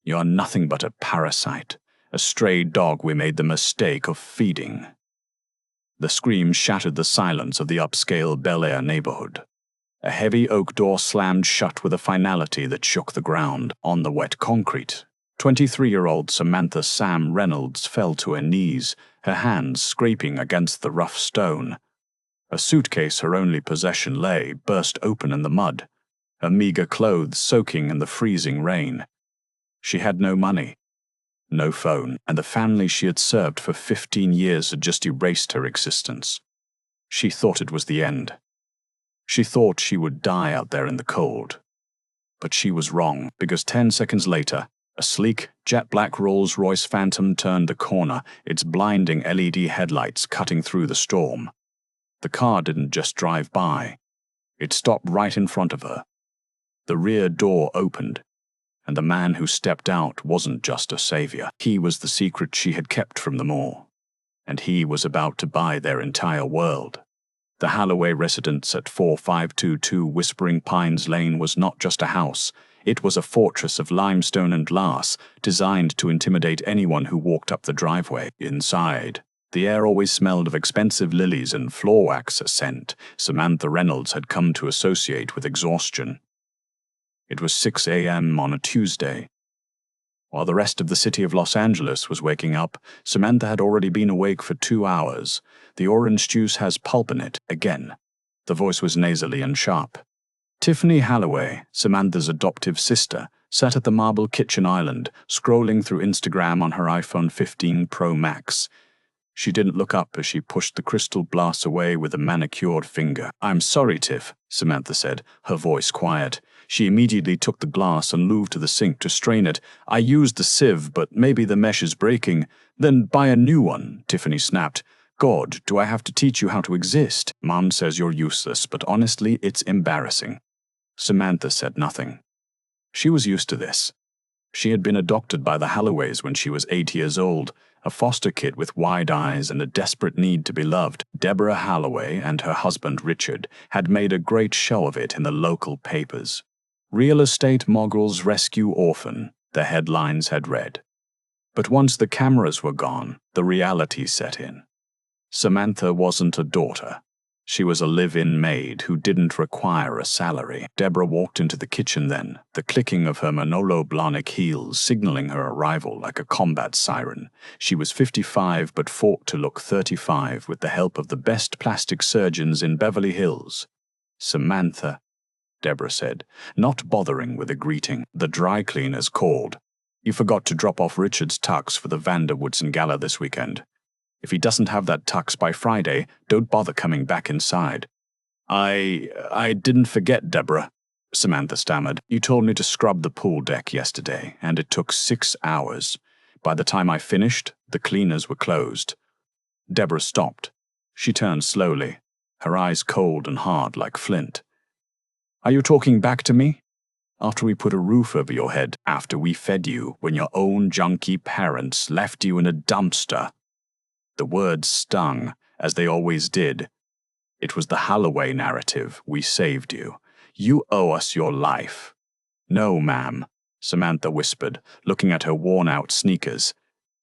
You're nothing but a parasite, a stray dog we made the mistake of feeding." The scream shattered the silence of the upscale Bel Air neighborhood. A heavy oak door slammed shut with a finality that shook the ground. On the wet concrete, 23-year-old Samantha Sam Reynolds fell to her knees, her hands scraping against the rough stone. A suitcase, her only possession, lay, burst open in the mud, her meager clothes soaking in the freezing rain. She had no money, no phone, and the family she had served for 15 years had just erased her existence. She thought it was the end. She thought she would die out there in the cold. But she was wrong, because 10 seconds later, a sleek, jet-black Rolls-Royce Phantom turned the corner, its blinding LED headlights cutting through the storm. The car didn't just drive by. It stopped right in front of her. The rear door opened, and the man who stepped out wasn't just a savior. He was the secret she had kept from them all. And he was about to buy their entire world. The Holloway residence at 4522 Whispering Pines Lane was not just a house. It was a fortress of limestone and glass, designed to intimidate anyone who walked up the driveway. Inside, the air always smelled of expensive lilies and floor wax, a scent Samantha Reynolds had come to associate with exhaustion. It was 6 a.m. on a Tuesday. While the rest of the city of Los Angeles was waking up, Samantha had already been awake for 2 hours. "The orange juice has pulp in it," again. The voice was nasally and sharp. Tiffany Holloway, Samantha's adoptive sister, sat at the marble kitchen island, scrolling through Instagram on her iPhone 15 Pro Max. She didn't look up as she pushed the crystal glass away with a manicured finger. "I'm sorry, Tiff," Samantha said, her voice quiet. She immediately took the glass and moved to the sink to strain it. "I used the sieve, but maybe the mesh is breaking." "Then buy a new one," Tiffany snapped. "God, do I have to teach you how to exist? Mom says you're useless, but honestly, it's embarrassing." Samantha said nothing. She was used to this. She had been adopted by the Holloways when she was 8 years old, a foster kid with wide eyes and a desperate need to be loved. Deborah Holloway and her husband Richard had made a great show of it in the local papers. "Real estate moguls rescue orphan," the headlines had read. But once the cameras were gone, the reality set in. Samantha wasn't a daughter. She was a live-in maid who didn't require a salary. Deborah walked into the kitchen then, the clicking of her Manolo Blahnik heels signaling her arrival like a combat siren. She was 55 but fought to look 35 with the help of the best plastic surgeons in Beverly Hills. "Samantha," Deborah said, not bothering with a greeting. "The dry cleaners called. You forgot to drop off Richard's tux for the Vanderwoodson Gala this weekend. If he doesn't have that tux by Friday, don't bother coming back inside." I didn't forget, Deborah," Samantha stammered. "You told me to scrub the pool deck yesterday, and it took 6 hours. By the time I finished, the cleaners were closed." Deborah stopped. She turned slowly, her eyes cold and hard like flint. "Are you talking back to me? After we put a roof over your head, after we fed you, when your own junkie parents left you in a dumpster?" The words stung, as they always did. "It was the Holloway narrative. We saved you. You owe us your life." "No, ma'am," Samantha whispered, looking at her worn-out sneakers.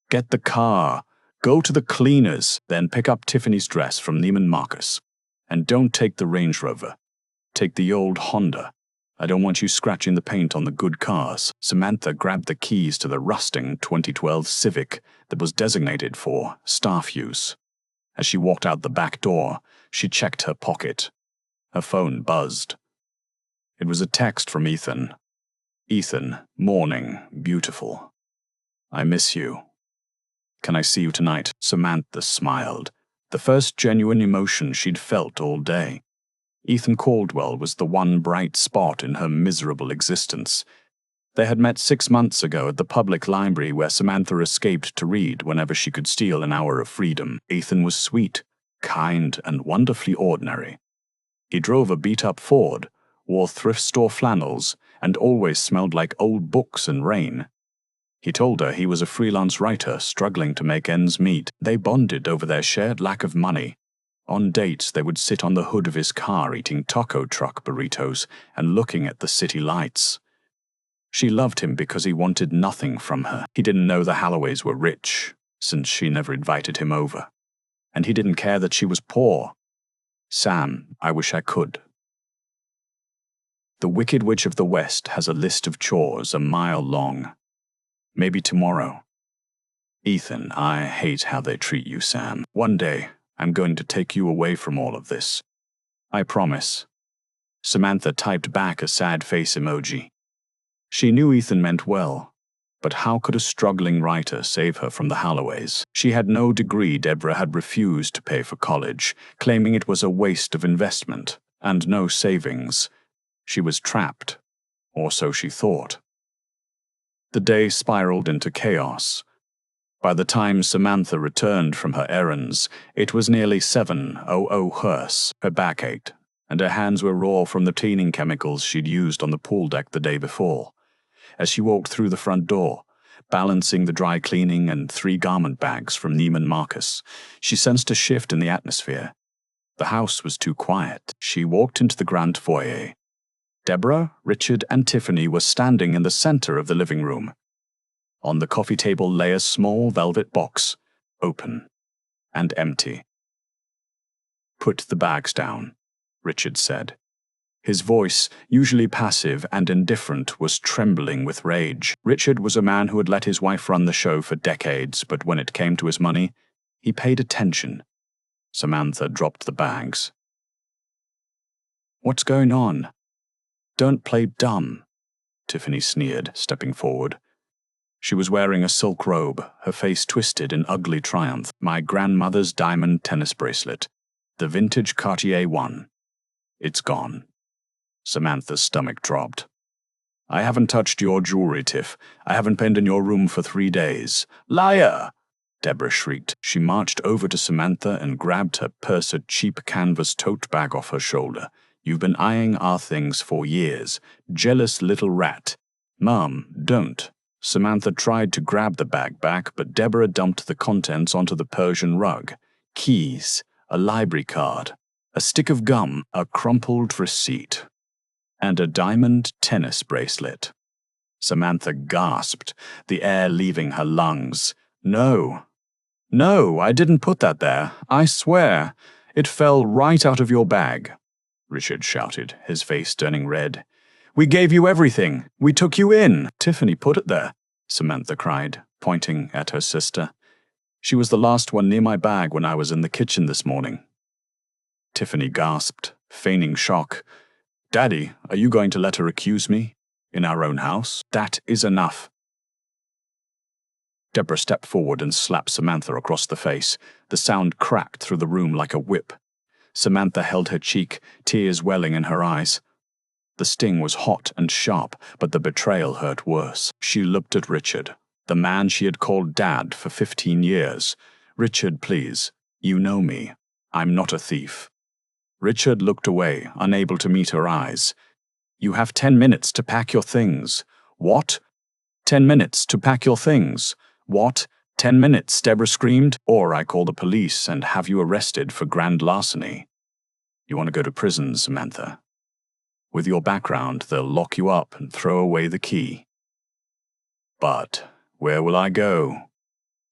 "Get the car. Go to the cleaners, then pick up Tiffany's dress from Neiman Marcus. And don't take the Range Rover. Take the old Honda. I don't want you scratching the paint on the good cars." Samantha grabbed the keys to the rusting 2012 Civic that was designated for staff use. As she walked out the back door, she checked her pocket. Her phone buzzed. It was a text from Ethan. "Ethan, morning, beautiful. I miss you. Can I see you tonight?" Samantha smiled, the first genuine emotion she'd felt all day. Ethan Caldwell was the one bright spot in her miserable existence. They had met 6 months ago at the public library where Samantha escaped to read whenever she could steal an hour of freedom. Ethan was sweet, kind, and wonderfully ordinary. He drove a beat-up Ford, wore thrift store flannels, and always smelled like old books and rain. He told her he was a freelance writer struggling to make ends meet. They bonded over their shared lack of money. On dates, they would sit on the hood of his car eating taco truck burritos and looking at the city lights. She loved him because he wanted nothing from her. He didn't know the Halloways were rich, since she never invited him over. And he didn't care that she was poor. Sam, I wish I could. The Wicked Witch of the West has a list of chores a mile long. Maybe tomorrow. Ethan, I hate how they treat you, Sam. One day, I'm going to take you away from all of this. I promise. Samantha typed back a sad face emoji. She knew Ethan meant well, but how could a struggling writer save her from the Halloways? She had no degree. Deborah had refused to pay for college, claiming it was a waste of investment, and no savings. She was trapped, or so she thought. The day spiraled into chaos. By the time Samantha returned from her errands, it was nearly 7:00 Hers. Her back ached, and her hands were raw from the cleaning chemicals she'd used on the pool deck the day before. As she walked through the front door, balancing the dry cleaning and 3 garment bags from Neiman Marcus, she sensed a shift in the atmosphere. The house was too quiet. She walked into the grand foyer. Deborah, Richard, and Tiffany were standing in the center of the living room. On the coffee table lay a small velvet box, open and empty. "Put the bags down," Richard said. His voice, usually passive and indifferent, was trembling with rage. Richard was a man who had let his wife run the show for decades, but when it came to his money, he paid attention. Samantha dropped the bags. "What's going on?" "Don't play dumb," Tiffany sneered, stepping forward. She was wearing a silk robe, her face twisted in ugly triumph. "My grandmother's diamond tennis bracelet, the vintage Cartier one. It's gone." Samantha's stomach dropped. "I haven't touched your jewelry, Tiff. I haven't been in your room for 3 days. "Liar!" Deborah shrieked. She marched over to Samantha and grabbed her pursed cheap canvas tote bag off her shoulder. "You've been eyeing our things for years. Jealous little rat." "Mom, don't." Samantha tried to grab the bag back, but Deborah dumped the contents onto the Persian rug. Keys, a library card, a stick of gum, a crumpled receipt, and a diamond tennis bracelet. Samantha gasped, the air leaving her lungs. "No. No, I didn't put that there. I swear. It fell right out of your bag," Richard shouted, his face turning red. "We gave you everything. We took you in." "Tiffany put it there," Samantha cried, pointing at her sister. "She was the last one near my bag when I was in the kitchen this morning." Tiffany gasped, feigning shock. "Daddy, are you going to let her accuse me? In our own house? That is enough." Deborah stepped forward and slapped Samantha across the face. The sound cracked through the room like a whip. Samantha held her cheek, tears welling in her eyes. The sting was hot and sharp, but the betrayal hurt worse. She looked at Richard, the man she had called Dad for 15 years. "Richard, please. You know me. I'm not a thief." Richard looked away, unable to meet her eyes. "You have 10 minutes to pack your things." "What?" 10 minutes to pack your things." "What? 10 minutes," Deborah screamed. "Or I call the police and have you arrested for grand larceny." "You want to go to prison, Samantha? With your background, they'll lock you up and throw away the key." "But where will I go?"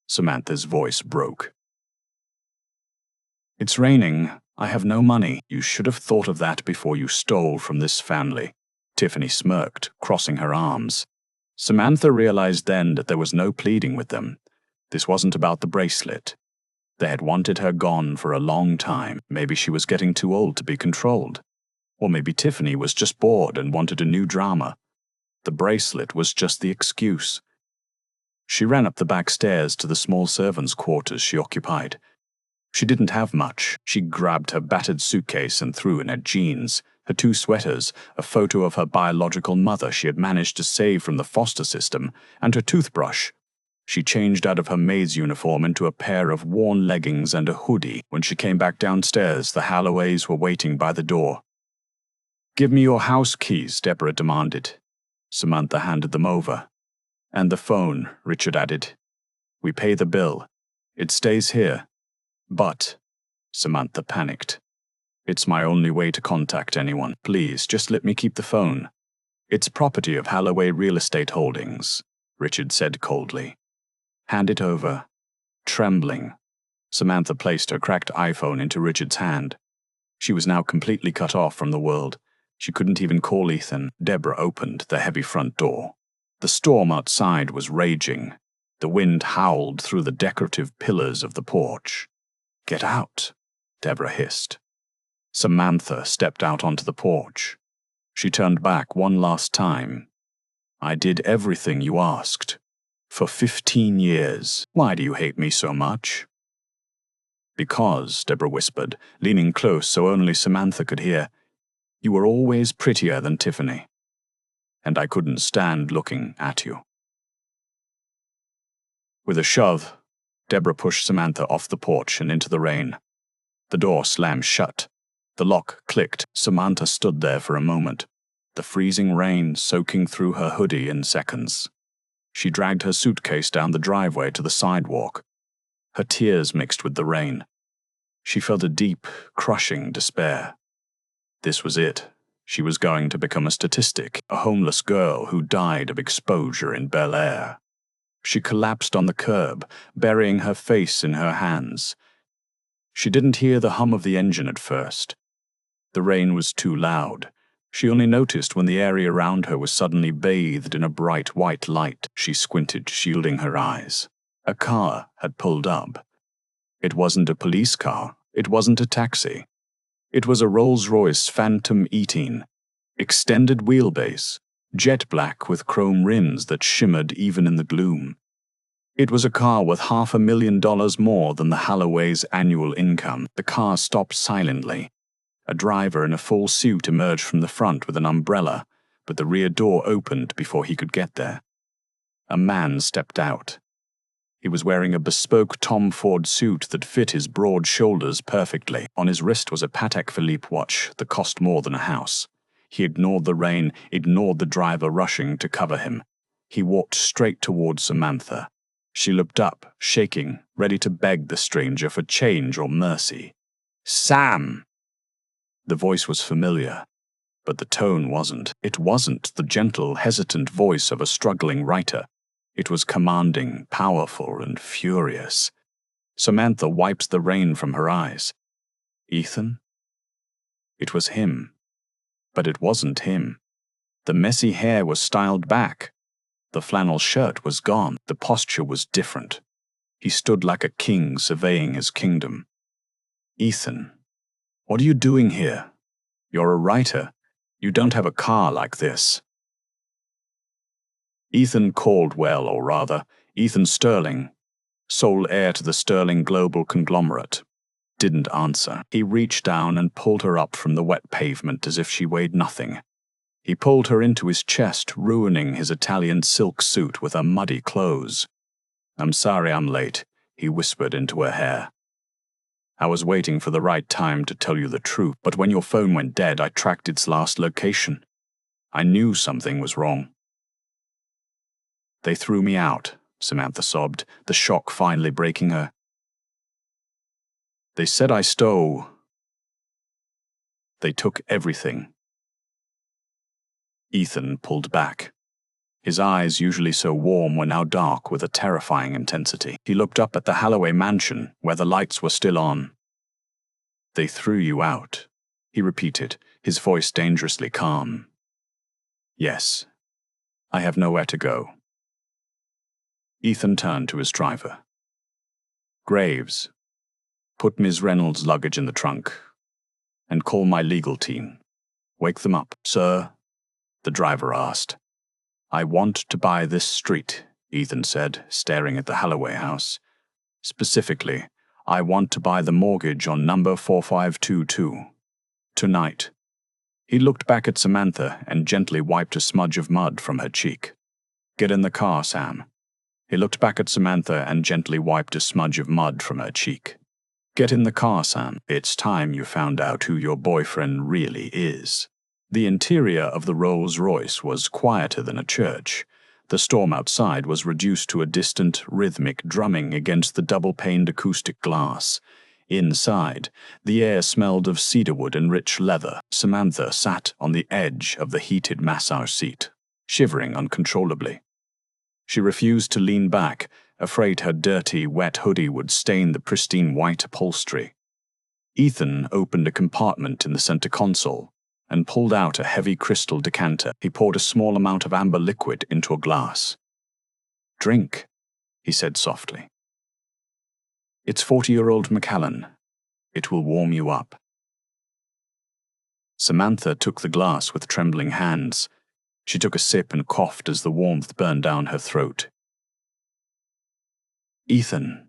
Samantha's voice broke. "It's raining. I have no money." "You should have thought of that before you stole from this family." Tiffany smirked, crossing her arms. Samantha realized then that there was no pleading with them. This wasn't about the bracelet. They had wanted her gone for a long time. Maybe she was getting too old to be controlled. Or maybe Tiffany was just bored and wanted a new drama. The bracelet was just the excuse. She ran up the back stairs to the small servants' quarters she occupied. She didn't have much. She grabbed her battered suitcase and threw in her jeans, her 2 sweaters, a photo of her biological mother she had managed to save from the foster system, and her toothbrush. She changed out of her maid's uniform into a pair of worn leggings and a hoodie. When she came back downstairs, the Halloways were waiting by the door. "Give me your house keys," Deborah demanded. Samantha handed them over. "And the phone," Richard added. "We pay the bill. It stays here." "But," Samantha panicked, "it's my only way to contact anyone. Please, just let me keep the phone." It's property of Holloway Real Estate Holdings, Richard said coldly. Hand it over. Trembling, Samantha placed her cracked iPhone into Richard's hand. She was now completely cut off from the world. She couldn't even call Ethan. Deborah opened the heavy front door. The storm outside was raging. The wind howled through the decorative pillars of the porch. Get out, Deborah hissed. Samantha stepped out onto the porch. She turned back one last time. I did everything you asked. For 15 years. Why do you hate me so much? Because, Deborah whispered, leaning close so only Samantha could hear, you were always prettier than Tiffany. And I couldn't stand looking at you. With a shove, Deborah pushed Samantha off the porch and into the rain. The door slammed shut. The lock clicked. Samantha stood there for a moment, the freezing rain soaking through her hoodie in seconds. She dragged her suitcase down the driveway to the sidewalk. Her tears mixed with the rain. She felt a deep, crushing despair. This was it. She was going to become a statistic, a homeless girl who died of exposure in Bel Air. She collapsed on the curb, burying her face in her hands. She didn't hear the hum of the engine at first. The rain was too loud. She only noticed when the area around her was suddenly bathed in a bright white light. She squinted, shielding her eyes. A car had pulled up. It wasn't a police car. It wasn't a taxi. It was a Rolls-Royce Phantom 18, extended wheelbase, jet black with chrome rims that shimmered even in the gloom. It was a car worth $500,000 more than the Holloway's annual income. The car stopped silently. A driver in a full suit emerged from the front with an umbrella, but the rear door opened before he could get there. A man stepped out. He was wearing a bespoke Tom Ford suit that fit his broad shoulders perfectly. On his wrist was a Patek Philippe watch that cost more than a house. He ignored the rain, ignored the driver rushing to cover him. He walked straight towards Samantha. She looked up, shaking, ready to beg the stranger for change or mercy. Sam! The voice was familiar, but the tone wasn't. It wasn't the gentle, hesitant voice of a struggling writer. It was commanding, powerful, and furious. Samantha wiped the rain from her eyes. Ethan? It was him. But it wasn't him. The messy hair was styled back. The flannel shirt was gone. The posture was different. He stood like a king surveying his kingdom. Ethan, what are you doing here? You're a writer. You don't have a car like this. Ethan Caldwell, or rather, Ethan Sterling, sole heir to the Sterling Global conglomerate, didn't answer. He reached down and pulled her up from the wet pavement as if she weighed nothing. He pulled her into his chest, ruining his Italian silk suit with her muddy clothes. I'm sorry I'm late, he whispered into her hair. I was waiting for the right time to tell you the truth, but when your phone went dead, I tracked its last location. I knew something was wrong. They threw me out, Samantha sobbed, the shock finally breaking her. They said I stole. They took everything. Ethan pulled back. His eyes, usually so warm, were now dark with a terrifying intensity. He looked up at the Holloway mansion, where the lights were still on. They threw you out, he repeated, his voice dangerously calm. Yes, I have nowhere to go. Ethan turned to his driver. Graves, put Ms. Reynolds' luggage in the trunk, and call my legal team. Wake them up. Sir, the driver asked. I want to buy this street, Ethan said, staring at the Holloway house. Specifically, I want to buy the mortgage on number 4522. Tonight. He looked back at Samantha and gently wiped a smudge of mud from her cheek. Get in the car, Sam. He looked back at Samantha and gently wiped a smudge of mud from her cheek. Get in the car, Sam. It's time you found out who your boyfriend really is. The interior of the Rolls-Royce was quieter than a church. The storm outside was reduced to a distant, rhythmic drumming against the double-paned acoustic glass. Inside, the air smelled of cedarwood and rich leather. Samantha sat on the edge of the heated massage seat, shivering uncontrollably. She refused to lean back, afraid her dirty, wet hoodie would stain the pristine white upholstery. Ethan opened a compartment in the center console and pulled out a heavy crystal decanter. He poured a small amount of amber liquid into a glass. "Drink," he said softly. "It's 40-year-old Macallan. It will warm you up." Samantha took the glass with trembling hands. She took a sip and coughed as the warmth burned down her throat. "Ethan,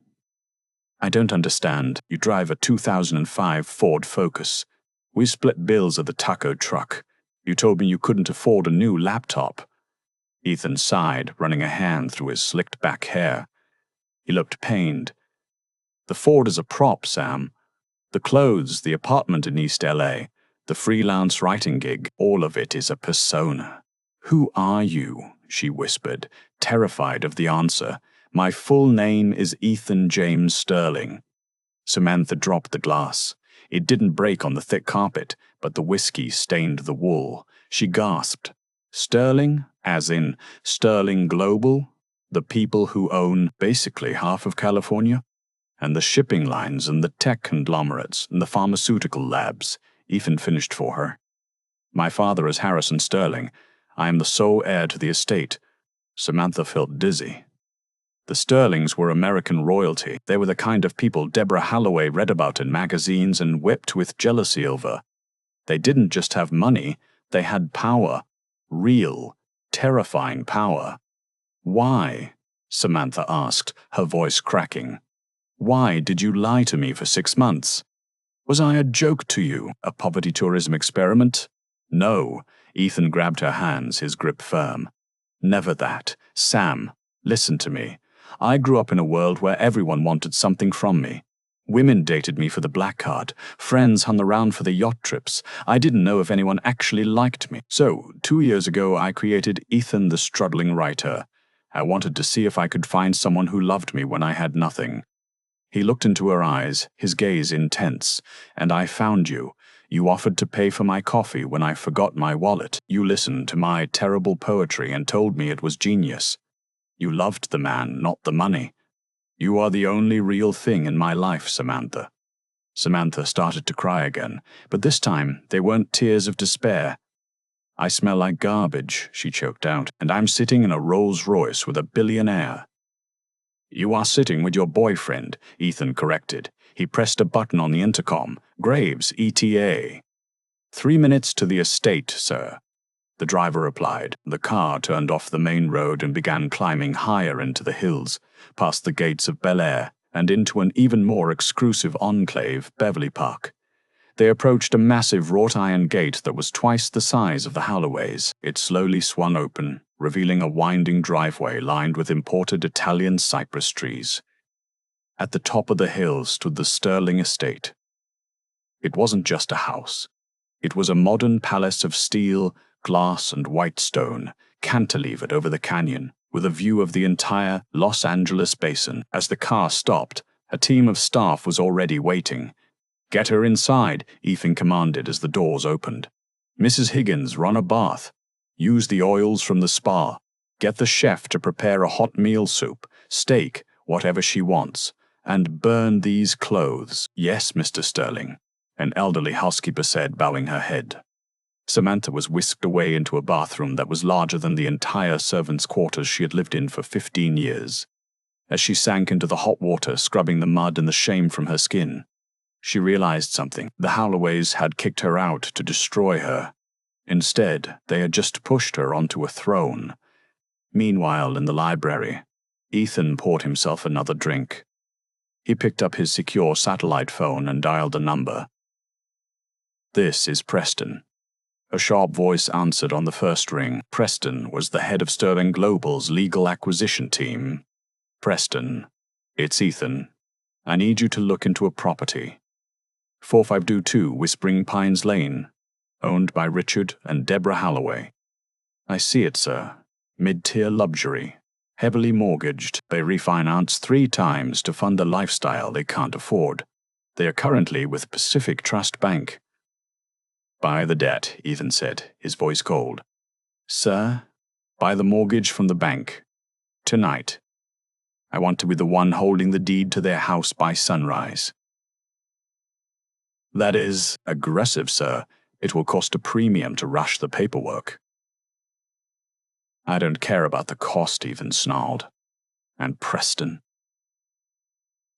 I don't understand. You drive a 2005 Ford Focus. We split bills at the taco truck. You told me you couldn't afford a new laptop." Ethan sighed, running a hand through his slicked back hair. He looked pained. "The Ford is a prop, Sam. The clothes, the apartment in East LA, the freelance writing gig, all of it is a persona." "Who are you?" she whispered, terrified of the answer. "My full name is Ethan James Sterling." Samantha dropped the glass. It didn't break on the thick carpet, but the whiskey stained the wool. She gasped. "Sterling? As in Sterling Global? The people who own basically half of California? And the shipping lines and the tech conglomerates and the pharmaceutical labs?" Ethan finished for her. "My father is Harrison Sterling. I am the sole heir to the estate." Samantha felt dizzy. The Sterlings were American royalty. They were the kind of people Deborah Holloway read about in magazines and wept with jealousy over. They didn't just have money, they had power. Real, terrifying power. "Why?" Samantha asked, her voice cracking. "Why did you lie to me for 6 months? Was I a joke to you, a poverty tourism experiment?" "No." Ethan grabbed her hands, his grip firm. "Never that. Sam, listen to me. I grew up in a world where everyone wanted something from me. Women dated me for the black card. Friends hung around for the yacht trips. I didn't know if anyone actually liked me. So, 2 years ago, I created Ethan the Struggling Writer. I wanted to see if I could find someone who loved me when I had nothing." He looked into her eyes, his gaze intense. "And I found you. You offered to pay for my coffee when I forgot my wallet. You listened to my terrible poetry and told me it was genius. You loved the man, not the money. You are the only real thing in my life, Samantha." Samantha started to cry again, but this time they weren't tears of despair. "I smell like garbage," she choked out, "and I'm sitting in a Rolls-Royce with a billionaire." "You are sitting with your boyfriend," Ethan corrected. He pressed a button on the intercom. "Graves, ETA." "3 minutes to the estate, sir," the driver replied. The car turned off the main road and began climbing higher into the hills, past the gates of Bel Air, and into an even more exclusive enclave, Beverly Park. They approached a massive wrought-iron gate that was twice the size of the Holloways. It slowly swung open, revealing a winding driveway lined with imported Italian cypress trees. At the top of the hill stood the Sterling estate. It wasn't just a house. It was a modern palace of steel, glass, and white stone, cantilevered over the canyon, with a view of the entire Los Angeles basin. As the car stopped, a team of staff was already waiting. "Get her inside," Ethan commanded as the doors opened. "Mrs. Higgins, run a bath. Use the oils from the spa. Get the chef to prepare a hot meal soup, steak, whatever she wants. And burn these clothes." "Yes, Mr. Sterling," an elderly housekeeper said, bowing her head. Samantha was whisked away into a bathroom that was larger than the entire servants' quarters she had lived in for 15 years. As she sank into the hot water, scrubbing the mud and the shame from her skin, she realized something. The Holloways had kicked her out to destroy her. Instead, they had just pushed her onto a throne. Meanwhile, in the library, Ethan poured himself another drink. He picked up his secure satellite phone and dialed a number. "This is Preston." A sharp voice answered on the first ring. Preston was the head of Sterling Global's legal acquisition team. "Preston, it's Ethan. I need you to look into a property. 4522 Whispering Pines Lane, owned by Richard and Deborah Holloway." "I see it, sir. Mid-tier luxury. Heavily mortgaged. They refinanced 3 times to fund a lifestyle they can't afford. They are currently with Pacific Trust Bank. Buy the debt, Ethan said, his voice cold. Sir, buy the mortgage from the bank. Tonight. I want to be the one holding the deed to their house by sunrise. That is aggressive, sir. It will cost a premium to rush the paperwork. I don't care about the cost, Ethan snarled. And Preston.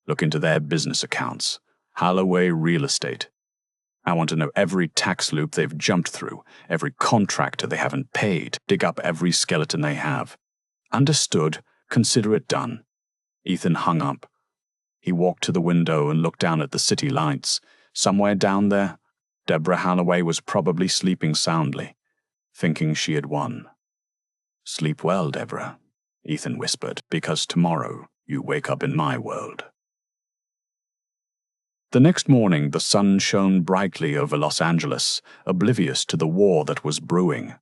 Look into their business accounts. Holloway Real Estate. I want to know every tax loop they've jumped through, every contractor they haven't paid, dig up every skeleton they have. Understood. Consider it done. Ethan hung up. He walked to the window and looked down at the city lights. Somewhere down there, Deborah Holloway was probably sleeping soundly, thinking she had won. Sleep well, Deborah, Ethan whispered, because tomorrow you wake up in my world. The next morning, the sun shone brightly over Los Angeles, oblivious to the war that was brewing.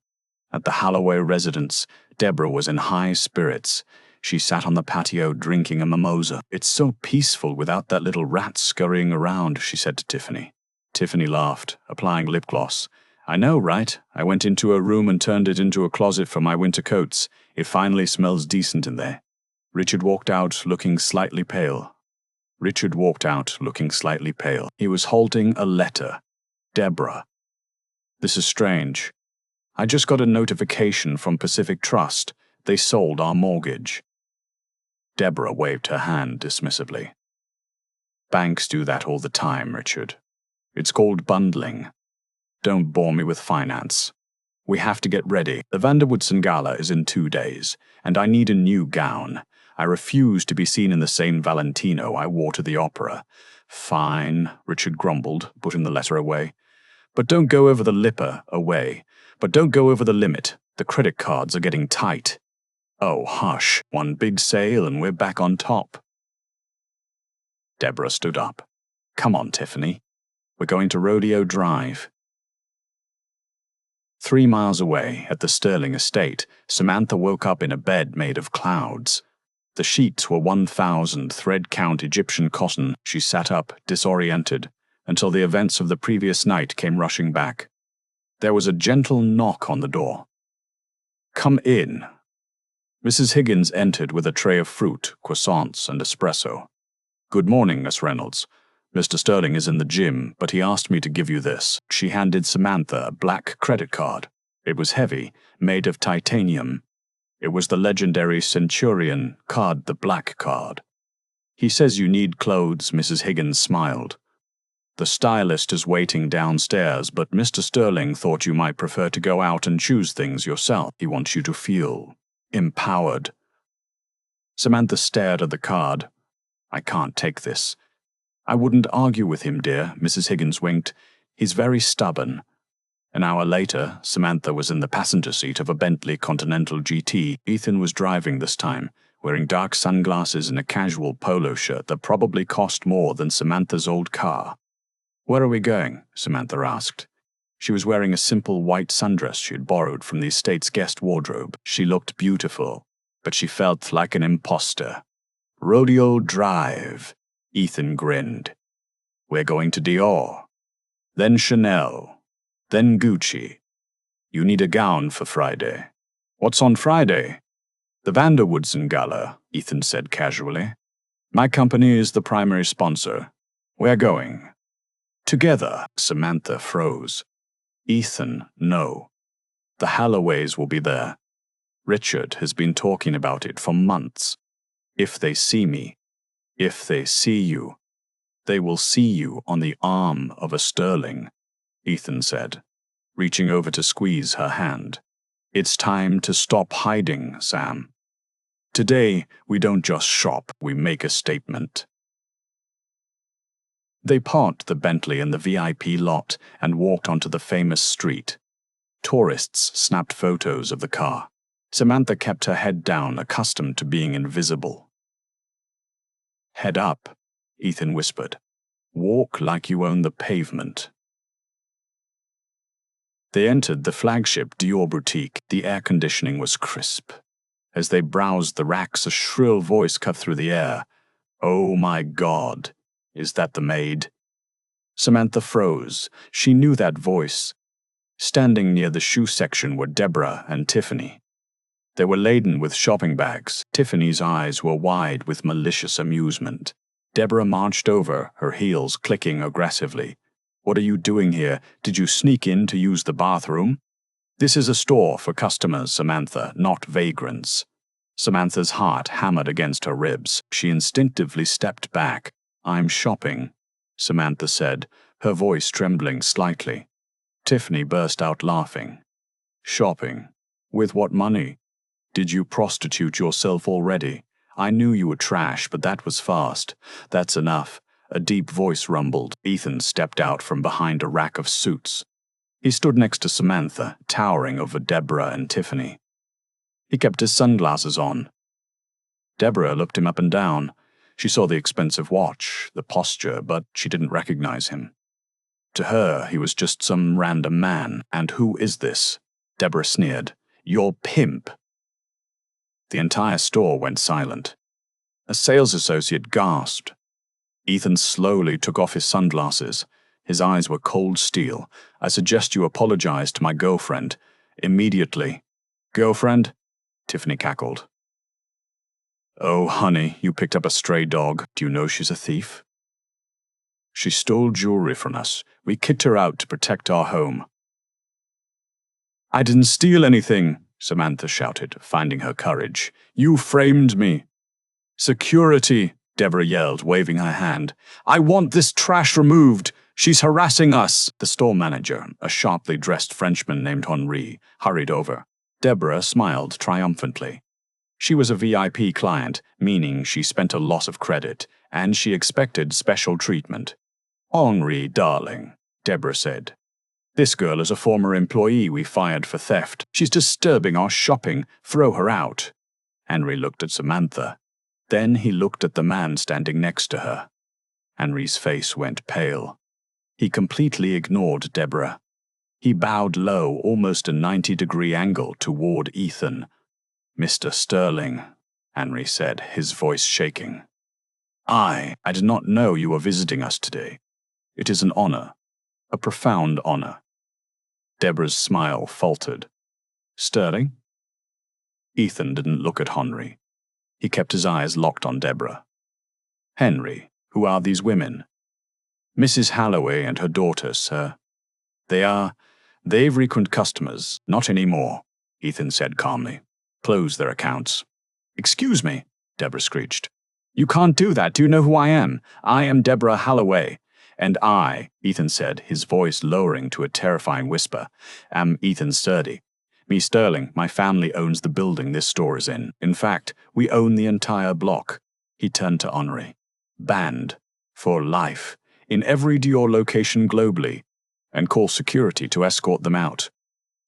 At the Holloway residence, Deborah was in high spirits. She sat on the patio drinking a mimosa. It's so peaceful without that little rat scurrying around, she said to Tiffany. Tiffany laughed, applying lip gloss. I know, right? I went into a room and turned it into a closet for my winter coats. It finally smells decent in there. Richard walked out looking slightly pale. He was holding a letter. Deborah. This is strange. I just got a notification from Pacific Trust. They sold our mortgage. Deborah waved her hand dismissively. Banks do that all the time, Richard. It's called bundling. Don't bore me with finance. We have to get ready. The Vanderwoodson Gala is in 2 days, and I need a new gown. I refuse to be seen in the same Valentino I wore to the opera. Fine, Richard grumbled, putting the letter away. But don't go over the limit. The credit cards are getting tight. Oh, hush. One big sale and we're back on top. Deborah stood up. Come on, Tiffany. We're going to Rodeo Drive. 3 miles away, at the Sterling estate, Samantha woke up in a bed made of clouds. The sheets were 1,000 thread-count Egyptian cotton. She sat up, disoriented, until the events of the previous night came rushing back. There was a gentle knock on the door. Come in. Mrs. Higgins entered with a tray of fruit, croissants, and espresso. Good morning, Miss Reynolds. Mr. Sterling is in the gym, but he asked me to give you this. She handed Samantha a black credit card. It was heavy, made of titanium. It was the legendary Centurion card, the black card. He says you need clothes, Mrs. Higgins smiled. The stylist is waiting downstairs, but Mr. Sterling thought you might prefer to go out and choose things yourself. He wants you to feel empowered. Samantha stared at the card. I can't take this. I wouldn't argue with him, dear, Mrs. Higgins winked. He's very stubborn. An hour later, Samantha was in the passenger seat of a Bentley Continental GT. Ethan was driving this time, wearing dark sunglasses and a casual polo shirt that probably cost more than Samantha's old car. Where are we going? Samantha asked. She was wearing a simple white sundress she had borrowed from the estate's guest wardrobe. She looked beautiful, but she felt like an imposter. Rodeo Drive. Ethan grinned. We're going to Dior. Then Chanel. Then Gucci. You need a gown for Friday. What's on Friday? The Vanderwoodson Gala, Ethan said casually. My company is the primary sponsor. We're going. Together, Samantha froze. Ethan, no. The Halloways will be there. Richard has been talking about it for months. If they see me, if they see you, they will see you on the arm of a Sterling, Ethan said, reaching over to squeeze her hand. It's time to stop hiding, Sam. Today, we don't just shop, we make a statement. They parked the Bentley in the VIP lot and walked onto the famous street. Tourists snapped photos of the car. Samantha kept her head down, accustomed to being invisible. Head up, Ethan whispered. Walk like you own the pavement. They entered the flagship Dior boutique. The air conditioning was crisp. As they browsed the racks, a shrill voice cut through the air. Oh my God, is that the maid? Samantha froze. She knew that voice. Standing near the shoe section were Deborah and Tiffany. They were laden with shopping bags. Tiffany's eyes were wide with malicious amusement. Deborah marched over, her heels clicking aggressively. "What are you doing here? Did you sneak in to use the bathroom?" "This is a store for customers, Samantha, not vagrants." Samantha's heart hammered against her ribs. She instinctively stepped back. "I'm shopping," Samantha said, her voice trembling slightly. Tiffany burst out laughing. "Shopping? With what money? Did you prostitute yourself already? I knew you were trash, but that was fast. That's enough." A deep voice rumbled. Ethan stepped out from behind a rack of suits. He stood next to Samantha, towering over Deborah and Tiffany. He kept his sunglasses on. Deborah looked him up and down. She saw the expensive watch, the posture, but she didn't recognize him. To her, he was just some random man. "And who is this?" Deborah sneered. "Your pimp." The entire store went silent. A sales associate gasped. Ethan slowly took off his sunglasses. His eyes were cold steel. "I suggest you apologize to my girlfriend. Immediately." "Girlfriend?" Tiffany cackled. "Oh, honey, you picked up a stray dog. Do you know she's a thief? She stole jewelry from us. We kicked her out to protect our home." "I didn't steal anything," Samantha shouted, finding her courage. "You framed me." "Security," Deborah yelled, waving her hand. "I want this trash removed. She's harassing us." The store manager, a sharply dressed Frenchman named Henri, hurried over. Deborah smiled triumphantly. She was a VIP client, meaning she spent a lot of credit, and she expected special treatment. "Henri, darling," Deborah said. "This girl is a former employee we fired for theft. She's disturbing our shopping. Throw her out." Henri looked at Samantha. Then he looked at the man standing next to her. Henri's face went pale. He completely ignored Deborah. He bowed low, almost a 90-degree angle toward Ethan. "Mr. Sterling," Henri said, his voice shaking. I did not know you were visiting us today. It is an honor, a profound honor." Deborah's smile faltered. "Sterling?" Ethan didn't look at Henri. He kept his eyes locked on Deborah. "Henry, who are these women?" "Mrs. Halloway and her daughter, sir." They've frequent customers. Not anymore," Ethan said calmly. "Close their accounts." "Excuse me," Deborah screeched. "You can't do that. Do you know who I am? I am Deborah Halloway. And I," Ethan said, his voice lowering to a terrifying whisper, "am Ethan Sturdy. Me Sterling, my family owns the building this store is in. In fact, we own the entire block." He turned to Henri. "Banned. For life. In every Dior location globally. And call security to escort them out.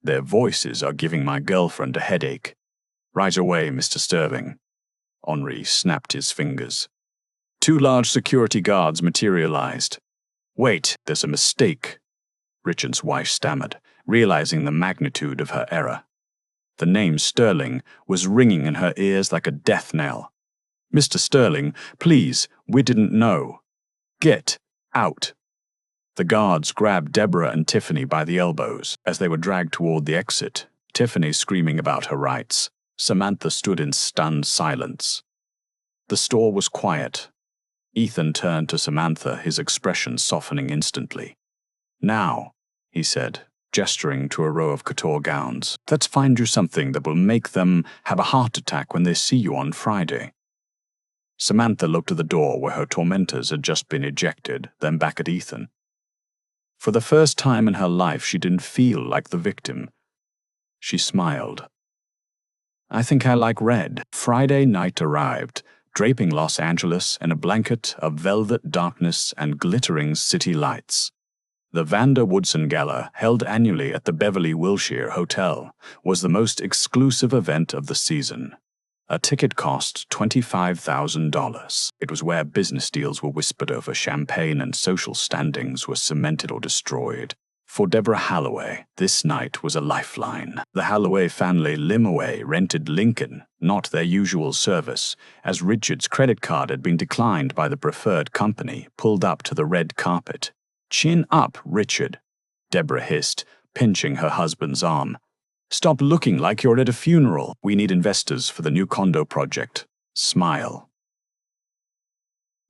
Their voices are giving my girlfriend a headache. Right away, Mr. Sterling." Henri snapped his fingers. 2 large security guards materialized. "Wait, there's a mistake," Richard's wife stammered, realizing the magnitude of her error. The name Sterling was ringing in her ears like a death knell. "Mr. Sterling, please, we didn't know. Get out." The guards grabbed Deborah and Tiffany by the elbows as they were dragged toward the exit, Tiffany screaming about her rights. Samantha stood in stunned silence. The store was quiet. Ethan turned to Samantha, his expression softening instantly. "Now," he said, gesturing to a row of couture gowns, "let's find you something that will make them have a heart attack when they see you on Friday." Samantha looked at the door where her tormentors had just been ejected, then back at Ethan. For the first time in her life, she didn't feel like the victim. She smiled. "I think I like red." Friday night arrived, draping Los Angeles in a blanket of velvet darkness and glittering city lights. The Vander Woodson Gala, held annually at the Beverly Wilshire Hotel, was the most exclusive event of the season. A ticket cost $25,000. It was where business deals were whispered over champagne and social standings were cemented or destroyed. For Deborah Halloway, this night was a lifeline. The Halloway family limo rented Lincoln, not their usual service, as Richard's credit card had been declined by the preferred company, pulled up to the red carpet. "Chin up, Richard," Deborah hissed, pinching her husband's arm. "Stop looking like you're at a funeral. We need investors for the new condo project. Smile."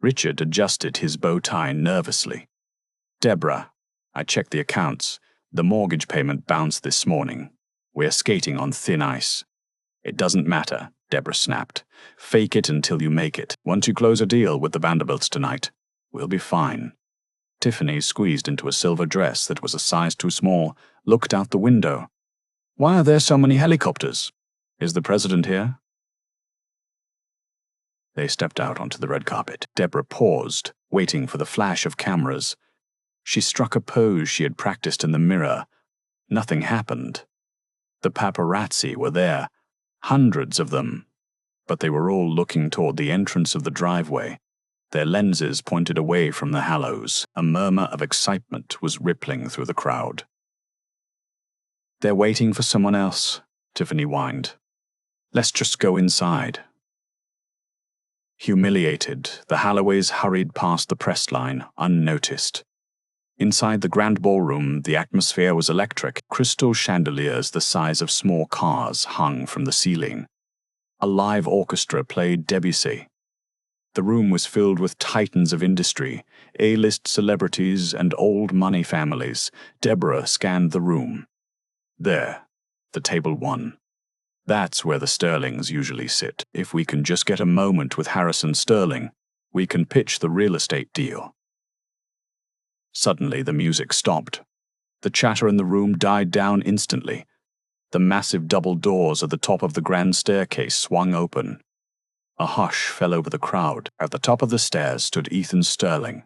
Richard adjusted his bow tie nervously. "Deborah, I checked the accounts. The mortgage payment bounced this morning. We're skating on thin ice." "It doesn't matter," Deborah snapped. "Fake it until you make it. Once you close a deal with the Vanderbilts tonight, we'll be fine." Tiffany, squeezed into a silver dress that was a size too small, looked out the window. "Why are there so many helicopters? Is the president here?" They stepped out onto the red carpet. Deborah paused, waiting for the flash of cameras. She struck a pose she had practiced in the mirror. Nothing happened. The paparazzi were there, hundreds of them, but they were all looking toward the entrance of the driveway. Their lenses pointed away from the Hallows. A murmur of excitement was rippling through the crowd. "They're waiting for someone else," Tiffany whined. "Let's just go inside." Humiliated, the Halloways hurried past the press line, unnoticed. Inside the grand ballroom, the atmosphere was electric. Crystal chandeliers the size of small cars hung from the ceiling. A live orchestra played Debussy. The room was filled with titans of industry, A-list celebrities and old money families. Deborah scanned the room. There, the table 1. That's where the Sterlings usually sit. If we can just get a moment with Harrison Sterling, we can pitch the real estate deal. Suddenly, the music stopped. The chatter in the room died down instantly. The massive double doors at the top of the grand staircase swung open. A hush fell over the crowd. At the top of the stairs stood Ethan Sterling.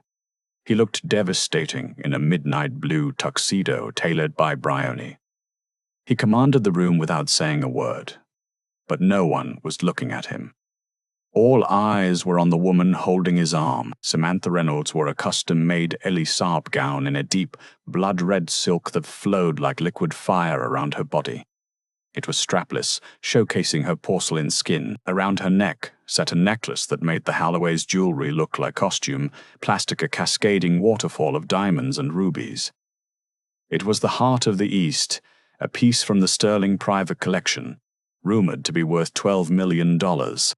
He looked devastating in a midnight blue tuxedo tailored by Bryony. He commanded the room without saying a word, but no one was looking at him. All eyes were on the woman holding his arm. Samantha Reynolds wore a custom-made Elie Saab gown in a deep, blood-red silk that flowed like liquid fire around her body. It was strapless, showcasing her porcelain skin. Around her neck sat a necklace that made the Halloways' jewelry look like costume, plastic a cascading waterfall of diamonds and rubies. It was the heart of the East, a piece from the Sterling private collection, rumored to be worth $12 million.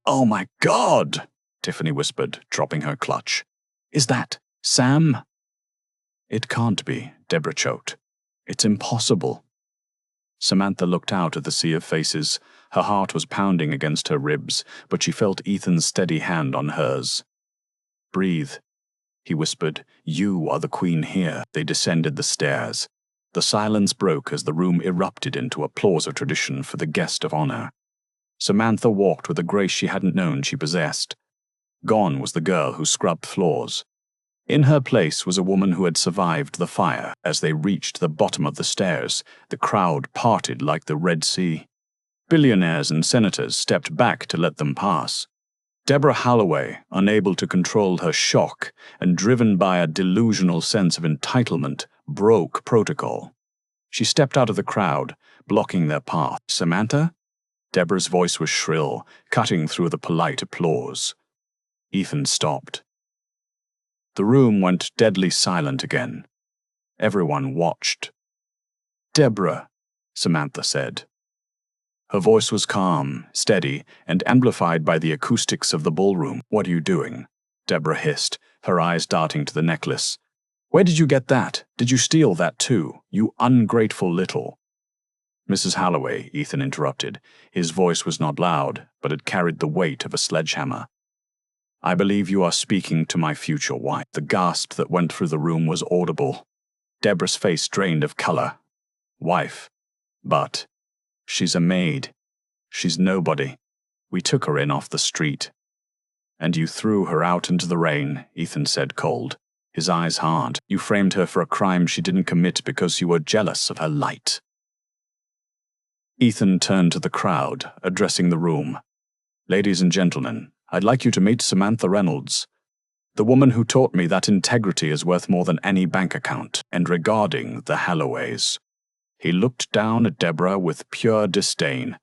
"Oh my God!" Tiffany whispered, dropping her clutch. "Is that Sam?" "It can't be," Deborah choked. "It's impossible." Samantha looked out at the sea of faces. Her heart was pounding against her ribs, but she felt Ethan's steady hand on hers. "Breathe," he whispered. "You are the queen here." They descended the stairs. The silence broke as the room erupted into applause of tradition for the guest of honor. Samantha walked with a grace she hadn't known she possessed. Gone was the girl who scrubbed floors. In her place was a woman who had survived the fire. As they reached the bottom of the stairs, the crowd parted like the Red Sea. Billionaires and senators stepped back to let them pass. Deborah Holloway, unable to control her shock and driven by a delusional sense of entitlement, broke protocol. She stepped out of the crowd, blocking their path. "Samantha?" Deborah's voice was shrill, cutting through the polite applause. Ethan stopped. The room went deadly silent again. Everyone watched. "Deborah," Samantha said. Her voice was calm, steady, and amplified by the acoustics of the ballroom. "What are you doing?" Deborah hissed, her eyes darting to the necklace. "Where did you get that? Did you steal that too, you ungrateful little—" "Mrs. Holloway," Ethan interrupted. His voice was not loud, but it carried the weight of a sledgehammer. "I believe you are speaking to my future wife." The gasp that went through the room was audible. Deborah's face drained of color. "Wife. But she's a maid. She's nobody. We took her in off the street." "And you threw her out into the rain," Ethan said cold, his eyes hard. "You framed her for a crime she didn't commit because you were jealous of her light." Ethan turned to the crowd, addressing the room. "Ladies and gentlemen, I'd like you to meet Samantha Reynolds, the woman who taught me that integrity is worth more than any bank account." And regarding the Halloways, he looked down at Deborah with pure disdain.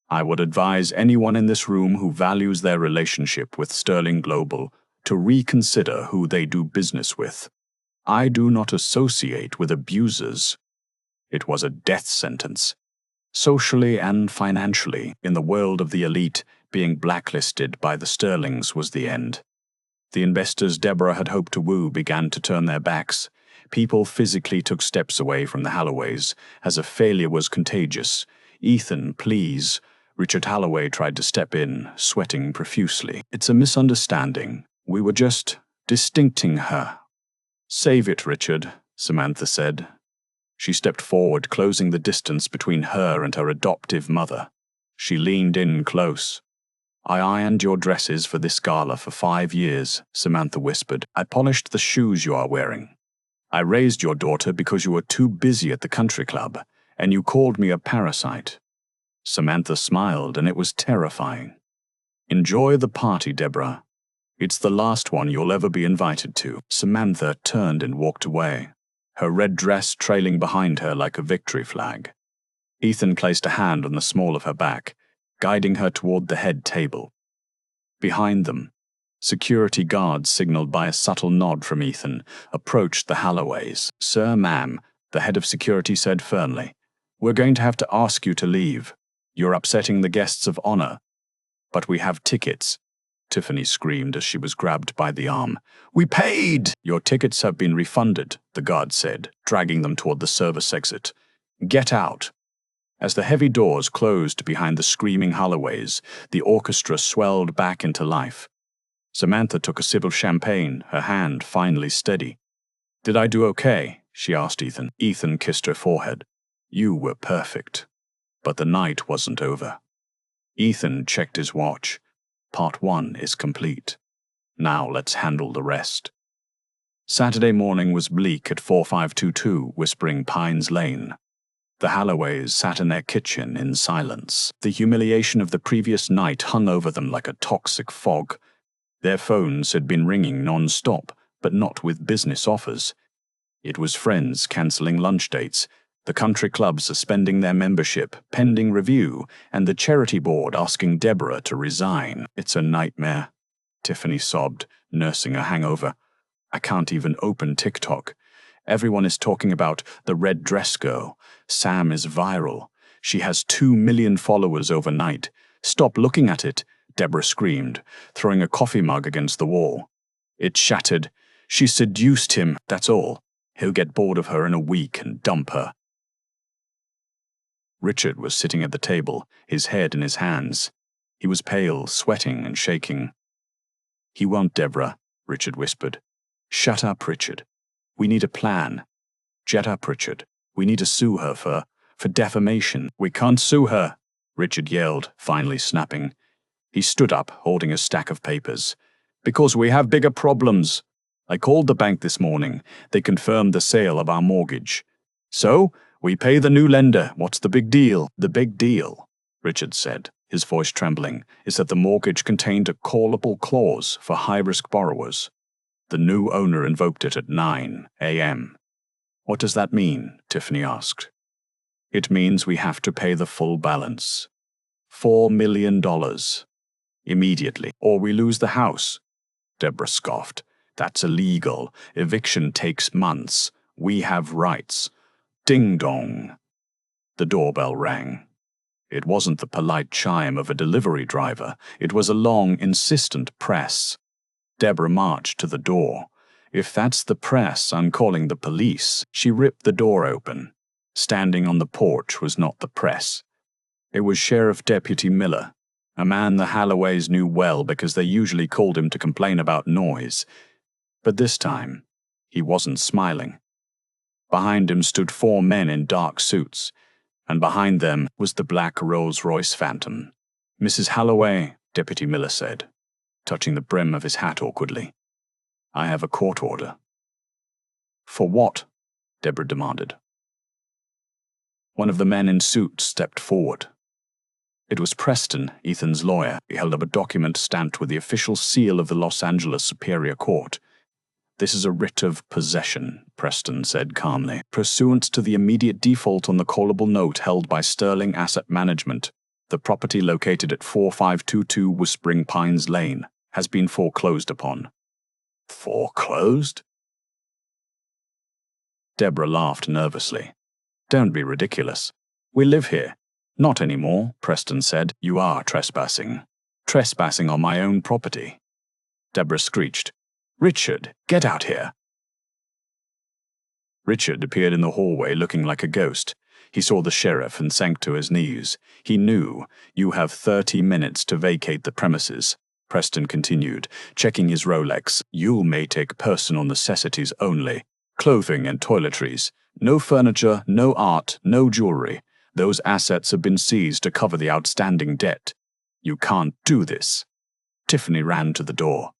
"I would advise anyone in this room who values their relationship with Sterling Global to reconsider who they do business with. I do not associate with abusers. It was a death sentence. Socially and financially, in the world of the elite, being blacklisted by the Sterlings was the end. The investors Deborah had hoped to woo began to turn their backs. People physically took steps away from the Halloways, as if failure was contagious. Ethan, please. Richard Halloway tried to step in, sweating profusely. It's a misunderstanding. We were just distincting her. Save it, Richard, Samantha said. She stepped forward, closing the distance between her and her adoptive mother. She leaned in close. I ironed your dresses for this gala for 5 years, Samantha whispered. I polished the shoes you are wearing. I raised your daughter because you were too busy at the country club, and you called me a parasite. Samantha smiled, and it was terrifying. Enjoy the party, Deborah. It's the last one you'll ever be invited to. Samantha turned and walked away, her red dress trailing behind her like a victory flag. Ethan placed a hand on the small of her back, guiding her toward the head table. Behind them, security guards, signaled by a subtle nod from Ethan, approached the Halloways. Sir, ma'am, the head of security said firmly, we're going to have to ask you to leave. You're upsetting the guests of honor. But we have tickets, Tiffany screamed as she was grabbed by the arm. We paid! Your tickets have been refunded, the guard said, dragging them toward the service exit. Get out. As the heavy doors closed behind the screaming Halloways, the orchestra swelled back into life. Samantha took a sip of champagne, her hand finally steady. Did I do okay? She asked Ethan. Ethan kissed her forehead. You were perfect. But the night wasn't over. Ethan checked his watch. Part 1 is complete. Now let's handle the rest. Saturday morning was bleak at 4522 Whispering Pines Lane. The Halloways sat in their kitchen in silence. The humiliation of the previous night hung over them like a toxic fog. Their phones had been ringing non-stop, but not with business offers. It was friends cancelling lunch dates, the country club suspending their membership, pending review, and the charity board asking Deborah to resign. It's a nightmare, Tiffany sobbed, nursing a hangover. I can't even open TikTok. Everyone is talking about the red dress girl. Sam is viral. She has 2 million followers overnight. Stop looking at it, Deborah screamed, throwing a coffee mug against the wall. It shattered. She seduced him, that's all. He'll get bored of her in a week and dump her. Richard was sitting at the table, his head in his hands. He was pale, sweating and shaking. He won't, Deborah, Richard whispered. Shut up, Richard. We need a plan. Jet up, Richard. We need to sue her for defamation. We can't sue her, Richard yelled, finally snapping. He stood up, holding a stack of papers. Because we have bigger problems. I called the bank this morning. They confirmed the sale of our mortgage. So, we pay the new lender. What's the big deal? The big deal, Richard said, his voice trembling, is that the mortgage contained a callable clause for high-risk borrowers. The new owner invoked it at 9 a.m. What does that mean? Tiffany asked. It means we have to pay the full balance. $4 million. Immediately, or we lose the house. Deborah scoffed. That's illegal. Eviction takes months. We have rights. Ding dong. The doorbell rang. It wasn't the polite chime of a delivery driver. It was a long, insistent press. Deborah marched to the door. If that's the press, I'm calling the police. She ripped the door open. Standing on the porch was not the press. It was Sheriff Deputy Miller, a man the Halloways knew well because they usually called him to complain about noise. But this time, he wasn't smiling. Behind him stood 4 men in dark suits, and behind them was the black Rolls-Royce Phantom. Mrs. Halloway, Deputy Miller said, touching the brim of his hat awkwardly. I have a court order. For what? Deborah demanded. One of the men in suit stepped forward. It was Preston, Ethan's lawyer. He held up a document stamped with the official seal of the Los Angeles Superior Court. This is a writ of possession, Preston said calmly, pursuant to the immediate default on the callable note held by Sterling Asset Management. The property located at 4522 Whispering Pines Lane has been foreclosed upon. Foreclosed? Deborah laughed nervously. Don't be ridiculous. We live here. Not anymore, Preston said. You are trespassing. Trespassing on my own property. Deborah screeched. Richard, get out here. Richard appeared in the hallway looking like a ghost. He saw the sheriff and sank to his knees. He knew, you have 30 minutes to vacate the premises. Preston continued, checking his Rolex. You may take personal necessities only. Clothing and toiletries. No furniture, no art, no jewelry. Those assets have been seized to cover the outstanding debt. You can't do this. Tiffany ran to the door.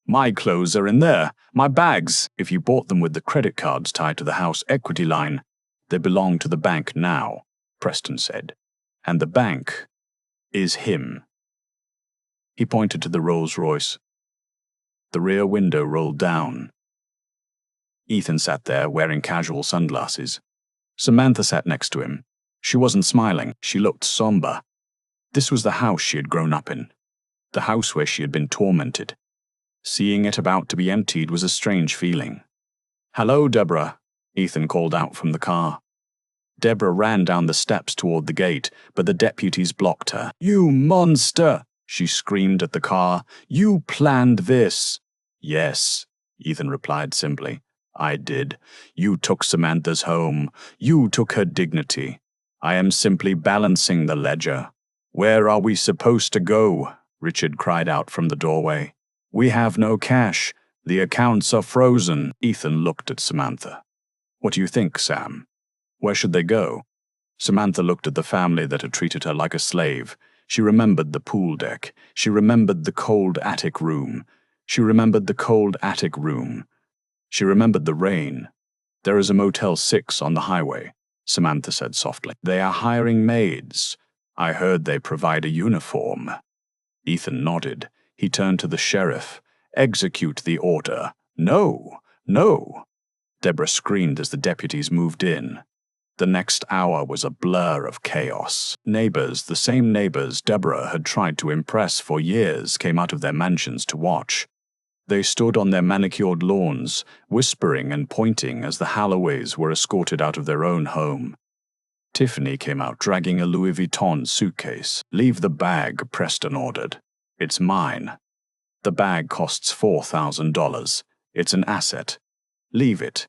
My clothes are in there. My bags. If you bought them with the credit cards tied to the house equity line, they belong to the bank now, Preston said. And the bank is him. He pointed to the Rolls-Royce. The rear window rolled down. Ethan sat there wearing casual sunglasses. Samantha sat next to him. She wasn't smiling. She looked somber. This was the house she had grown up in. The house where she had been tormented. Seeing it about to be emptied was a strange feeling. Hello, Deborah, Ethan called out from the car. Deborah ran down the steps toward the gate, but the deputies blocked her. You monster, she screamed at the car. You planned this. Yes, Ethan replied simply. I did. You took Samantha's home. You took her dignity. I am simply balancing the ledger. Where are we supposed to go? Richard cried out from the doorway. We have no cash. The accounts are frozen. Ethan looked at Samantha. What do you think, Sam? Where should they go? Samantha looked at the family that had treated her like a slave. She remembered the pool deck. She remembered the cold attic room. She remembered the cold attic room. She remembered the rain. There is a Motel 6 on the highway, Samantha said softly. They are hiring maids. I heard they provide a uniform. Ethan nodded. He turned to the sheriff. Execute the order. No, no. Deborah screamed as the deputies moved in. The next hour was a blur of chaos. Neighbors, the same neighbors Deborah had tried to impress for years, came out of their mansions to watch. They stood on their manicured lawns, whispering and pointing as the Halloways were escorted out of their own home. Tiffany came out dragging a Louis Vuitton suitcase. Leave the bag, Preston ordered. It's mine. The bag costs $4,000. It's an asset. Leave it.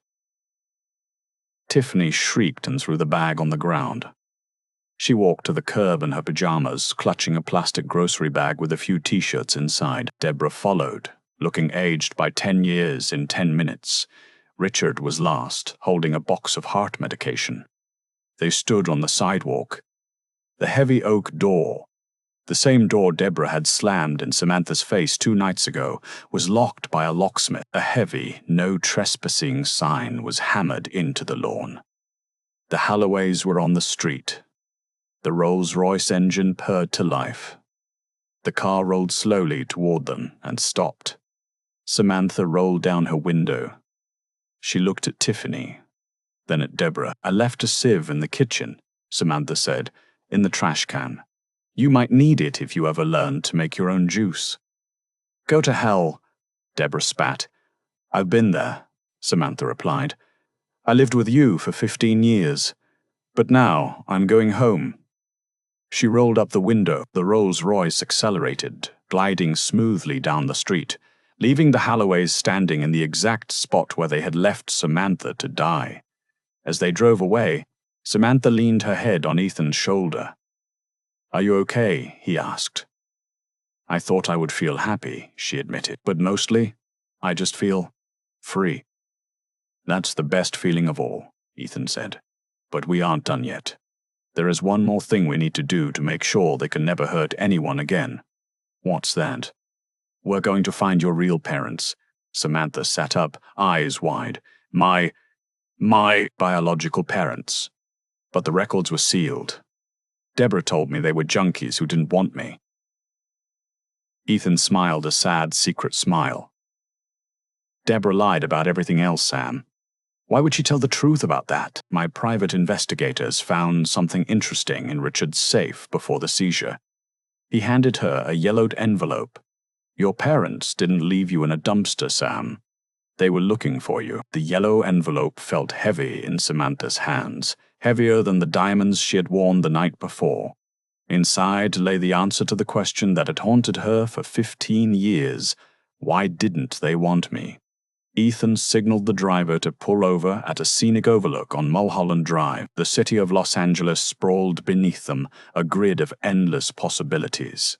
Tiffany shrieked and threw the bag on the ground. She walked to the curb in her pajamas, clutching a plastic grocery bag with a few t-shirts inside. Deborah followed, looking aged by 10 years in 10 minutes. Richard was last, holding a box of heart medication. They stood on the sidewalk. The heavy oak door, the same door Deborah had slammed in Samantha's face 2 nights ago, was locked by a locksmith. A heavy, no trespassing sign was hammered into the lawn. The Halloways were on the street. The Rolls-Royce engine purred to life. The car rolled slowly toward them and stopped. Samantha rolled down her window. She looked at Tiffany, then at Deborah. I left a sieve in the kitchen, Samantha said, in the trash can. You might need it if you ever learn to make your own juice. Go to hell, Deborah spat. I've been there, Samantha replied. I lived with you for 15 years, but now I'm going home. She rolled up the window. The Rolls-Royce accelerated, gliding smoothly down the street, leaving the Halloways standing in the exact spot where they had left Samantha to die. As they drove away, Samantha leaned her head on Ethan's shoulder. Are you okay? He asked. I thought I would feel happy, she admitted, but mostly, I just feel free. That's the best feeling of all, Ethan said. But we aren't done yet. There is one more thing we need to do to make sure they can never hurt anyone again. What's that? We're going to find your real parents. Samantha sat up, eyes wide. My biological parents. But the records were sealed. Deborah told me they were junkies who didn't want me. Ethan smiled a sad, secret smile. Deborah lied about everything else, Sam. Why would she tell the truth about that? My private investigators found something interesting in Richard's safe before the seizure. He handed her a yellowed envelope. Your parents didn't leave you in a dumpster, Sam. They were looking for you. The yellow envelope felt heavy in Samantha's hands, heavier than the diamonds she had worn the night before. Inside lay the answer to the question that had haunted her for 15 years. Why didn't they want me? Ethan signaled the driver to pull over at a scenic overlook on Mulholland Drive. The city of Los Angeles sprawled beneath them, a grid of endless possibilities.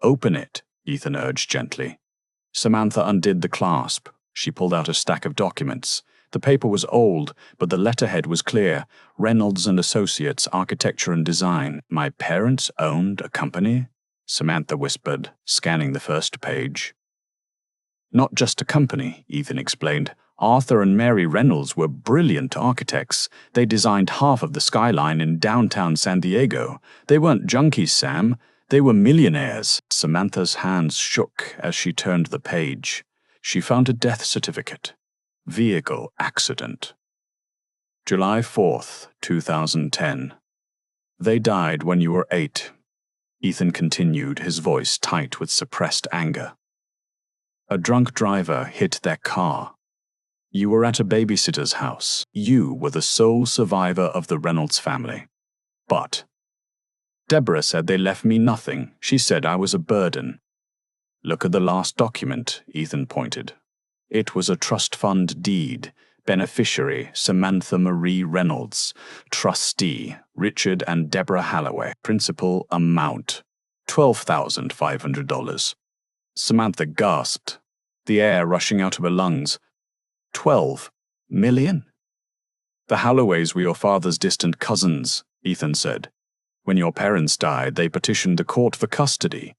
"Open it," Ethan urged gently. Samantha undid the clasp. She pulled out a stack of documents. The paper was old, but the letterhead was clear. Reynolds and Associates, Architecture and Design. "My parents owned a company?" Samantha whispered, scanning the first page. "Not just a company," Ethan explained. "Arthur and Mary Reynolds were brilliant architects. They designed half of the skyline in downtown San Diego. They weren't junkies, Sam. They were millionaires." Samantha's hands shook as she turned the page. She found a death certificate. Vehicle accident. July 4th, 2010. "They died when you were 8. Ethan continued, his voice tight with suppressed anger. "A drunk driver hit their car. You were at a babysitter's house. You were the sole survivor of the Reynolds family. But Deborah said they left me nothing. She said I was a burden." "Look at the last document," Ethan pointed. It was a trust fund deed. Beneficiary, Samantha Marie Reynolds. Trustee, Richard and Deborah Halloway. Principal amount, $12,500. Samantha gasped, the air rushing out of her lungs. 12 million? "The Halloways were your father's distant cousins," Ethan said. "When your parents died, they petitioned the court for custody.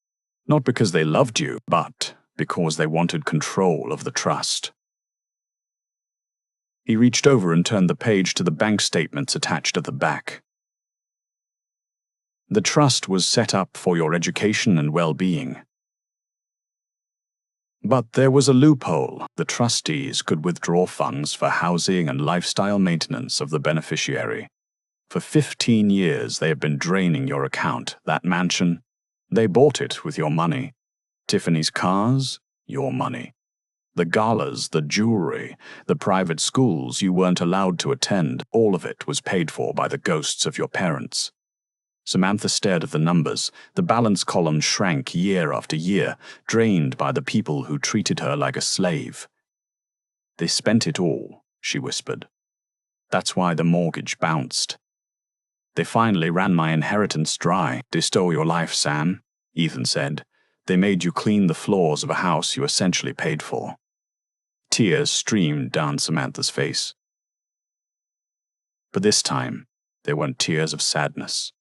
Not because they loved you, but because they wanted control of the trust." He reached over and turned the page to the bank statements attached at the back. "The trust was set up for your education and well-being. But there was a loophole. The trustees could withdraw funds for housing and lifestyle maintenance of the beneficiary. For 15 years they have been draining your account, that mansion. They bought it with your money. Tiffany's cars, your money. The galas, the jewelry, the private schools you weren't allowed to attend, all of it was paid for by the ghosts of your parents." Samantha stared at the numbers. The balance column shrank year after year, drained by the people who treated her like a slave. "They spent it all," she whispered. "That's why the mortgage bounced. They finally ran my inheritance dry. They stole your life, Sam," Ethan said. "They made you clean the floors of a house you essentially paid for." Tears streamed down Samantha's face. But this time, they weren't tears of sadness.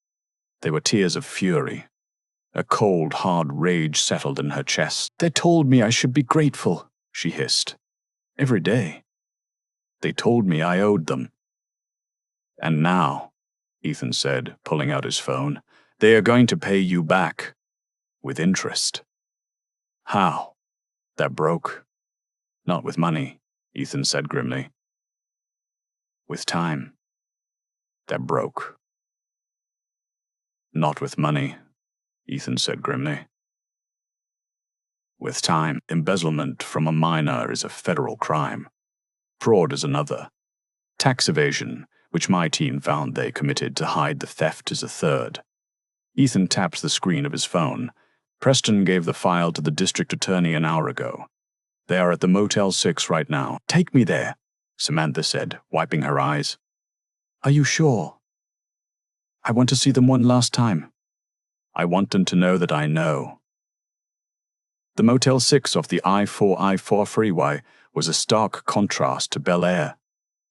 They were tears of fury. A cold, hard rage settled in her chest. "They told me I should be grateful," she hissed. "Every day. They told me I owed them." "And now," Ethan said, pulling out his phone, "they are going to pay you back. With interest." "How?" "They're broke." "Not with money," Ethan said grimly. "With time. They're broke." "Not with money," Ethan said grimly. "With time. Embezzlement from a minor is a federal crime. Fraud is another. Tax evasion, which my team found they committed to hide the theft, is a third." Ethan tapped the screen of his phone. "Preston gave the file to the district attorney an hour ago. They are at the Motel 6 right now." "Take me there," Samantha said, wiping her eyes. "Are you sure? I want to see them one last time." "I want them to know that I know." The Motel 6 off the I-4 freeway was a stark contrast to Bel Air.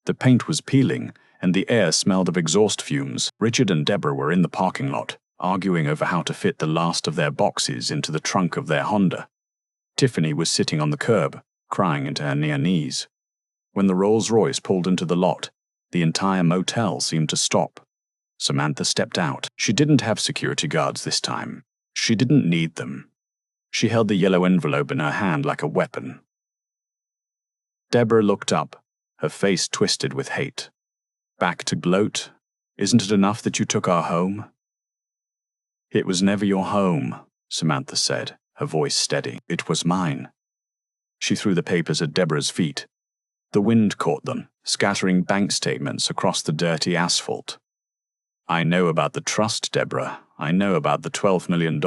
The paint was peeling, and the air smelled of exhaust fumes. Richard and Deborah were in the parking lot, arguing over how to fit the last of their boxes into the trunk of their Honda. Tiffany was sitting on the curb, crying into her near knees. When the Rolls-Royce pulled into the lot, the entire motel seemed to stop. Samantha stepped out. She didn't have security guards this time. She didn't need them. She held the yellow envelope in her hand like a weapon. Deborah looked up, her face twisted with hate. "Back to gloat? Isn't it enough that you took our home?" "It was never your home," Samantha said, her voice steady. "It was mine." She threw the papers at Deborah's feet. The wind caught them, scattering bank statements across the dirty asphalt. I know about the trust, Deborah. I know about the $12 million.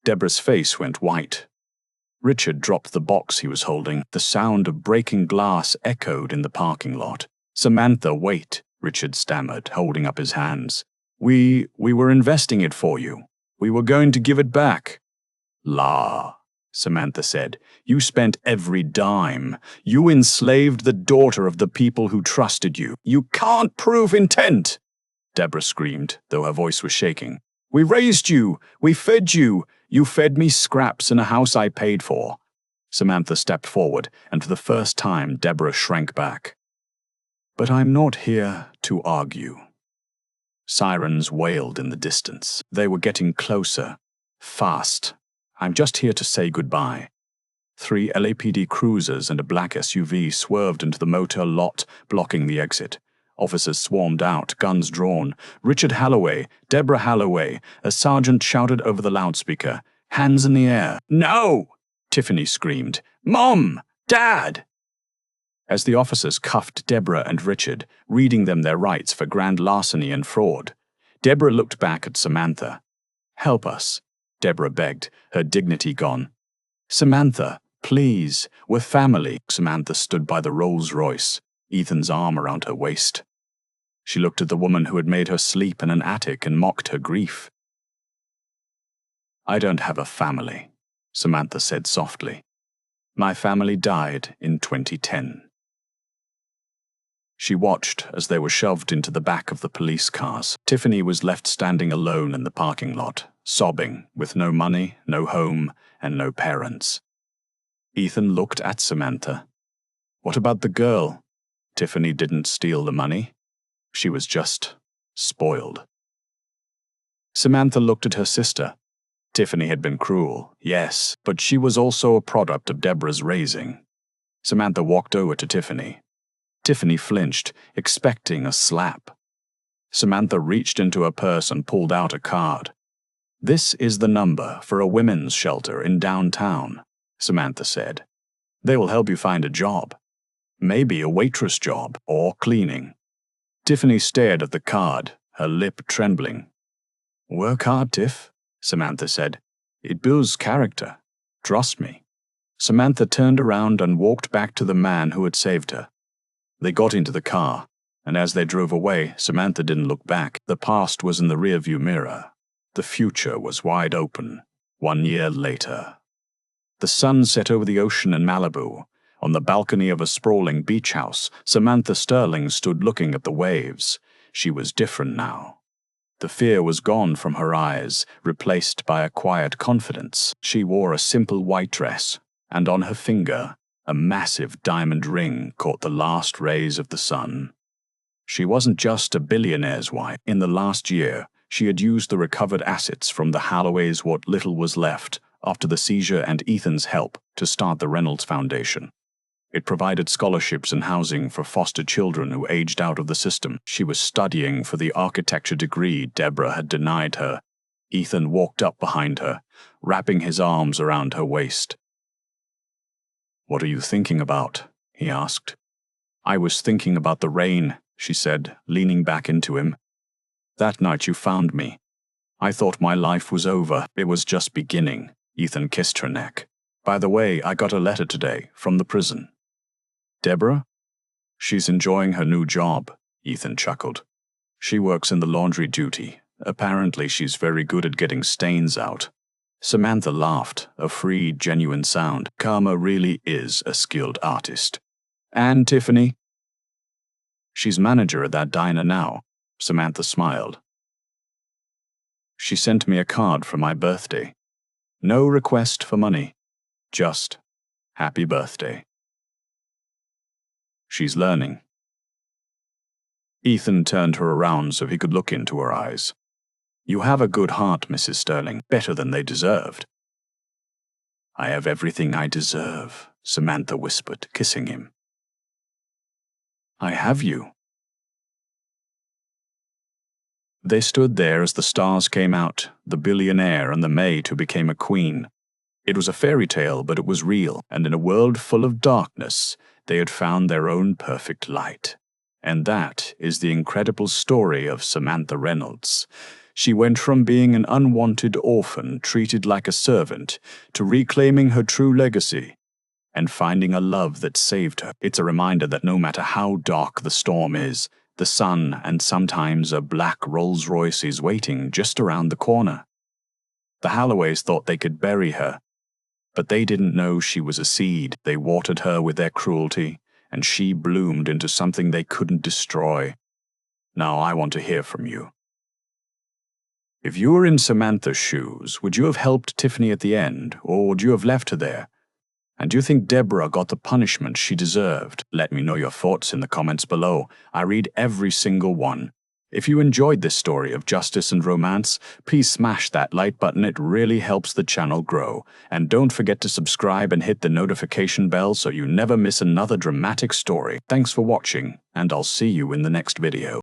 Deborah's face went white. Richard dropped the box he was holding. The sound of breaking glass echoed in the parking lot. Samantha, wait, Richard stammered, holding up his hands. We were investing it for you. We were going to give it back. La, Samantha said. You spent every dime. You enslaved the daughter of the people who trusted you. You can't prove intent, Deborah screamed, though her voice was shaking. We raised you. We fed you. You fed me scraps in a house I paid for. Samantha stepped forward, and for the first time Deborah shrank back. But I'm not here to argue. Sirens wailed in the distance. They were getting closer. Fast. I'm just here to say goodbye. 3 LAPD cruisers and a black SUV swerved into the motor lot, blocking the exit. Officers swarmed out, guns drawn. Richard Halloway, Deborah Halloway, a sergeant shouted over the loudspeaker. Hands in the air. No! Tiffany screamed. Mom! Dad! As the officers cuffed Deborah and Richard, reading them their rights for grand larceny and fraud, Deborah looked back at Samantha. Help us, Deborah begged, her dignity gone. Samantha, please, we're family. Samantha stood by the Rolls-Royce, Ethan's arm around her waist. She looked at the woman who had made her sleep in an attic and mocked her grief. I don't have a family, Samantha said softly. My family died in 2010. She watched as they were shoved into the back of the police cars. Tiffany was left standing alone in the parking lot, sobbing, with no money, no home, and no parents. Ethan looked at Samantha. What about the girl? Tiffany didn't steal the money. She was just spoiled. Samantha looked at her sister. Tiffany had been cruel, yes, but she was also a product of Deborah's raising. Samantha walked over to Tiffany. Tiffany flinched, expecting a slap. Samantha reached into her purse and pulled out a card. This is the number for a women's shelter in downtown, Samantha said. They will help you find a job. Maybe a waitress job or cleaning. Tiffany stared at the card, her lip trembling. Work hard, Tiff, Samantha said. It builds character. Trust me. Samantha turned around and walked back to the man who had saved her. They got into the car, and as they drove away, Samantha didn't look back. The past was in the rearview mirror. The future was wide open. 1 year later. The sun set over the ocean in Malibu. On the balcony of a sprawling beach house, Samantha Sterling stood looking at the waves. She was different now. The fear was gone from her eyes, replaced by a quiet confidence. She wore a simple white dress, and on her finger, a massive diamond ring caught the last rays of the sun. She wasn't just a billionaire's wife. In the last year, she had used the recovered assets from the Halloways, what little was left, after the seizure and Ethan's help, to start the Reynolds Foundation. It provided scholarships and housing for foster children who aged out of the system. She was studying for the architecture degree Deborah had denied her. Ethan walked up behind her, wrapping his arms around her waist. What are you thinking about? He asked. I was thinking about the rain, she said, leaning back into him. That night you found me. I thought my life was over. It was just beginning. Ethan kissed her neck. By the way, I got a letter today from the prison. Deborah? She's enjoying her new job, Ethan chuckled. She works in the laundry duty. Apparently she's very good at getting stains out. Samantha laughed, a free, genuine sound. Karma really is a skilled artist. And Tiffany? She's manager at that diner now. Samantha smiled. She sent me a card for my birthday. No request for money. Just, happy birthday. She's learning. Ethan turned her around so he could look into her eyes. You have a good heart, Mrs. Sterling, better than they deserved. I have everything I deserve, Samantha whispered, kissing him. I have you. They stood there as the stars came out, the billionaire and the maid who became a queen. It was a fairy tale, but it was real, and in a world full of darkness, they had found their own perfect light. And that is the incredible story of Samantha Reynolds. She went from being an unwanted orphan treated like a servant to reclaiming her true legacy and finding a love that saved her. It's a reminder that no matter how dark the storm is, the sun and sometimes a black Rolls-Royce is waiting just around the corner. The Halloways thought they could bury her, but they didn't know she was a seed. They watered her with their cruelty, and she bloomed into something they couldn't destroy. Now I want to hear from you. If you were in Samantha's shoes, would you have helped Tiffany at the end, or would you have left her there? And do you think Deborah got the punishment she deserved? Let me know your thoughts in the comments below. I read every single one. If you enjoyed this story of justice and romance, please smash that like button. It really helps the channel grow. And don't forget to subscribe and hit the notification bell so you never miss another dramatic story. Thanks for watching, and I'll see you in the next video.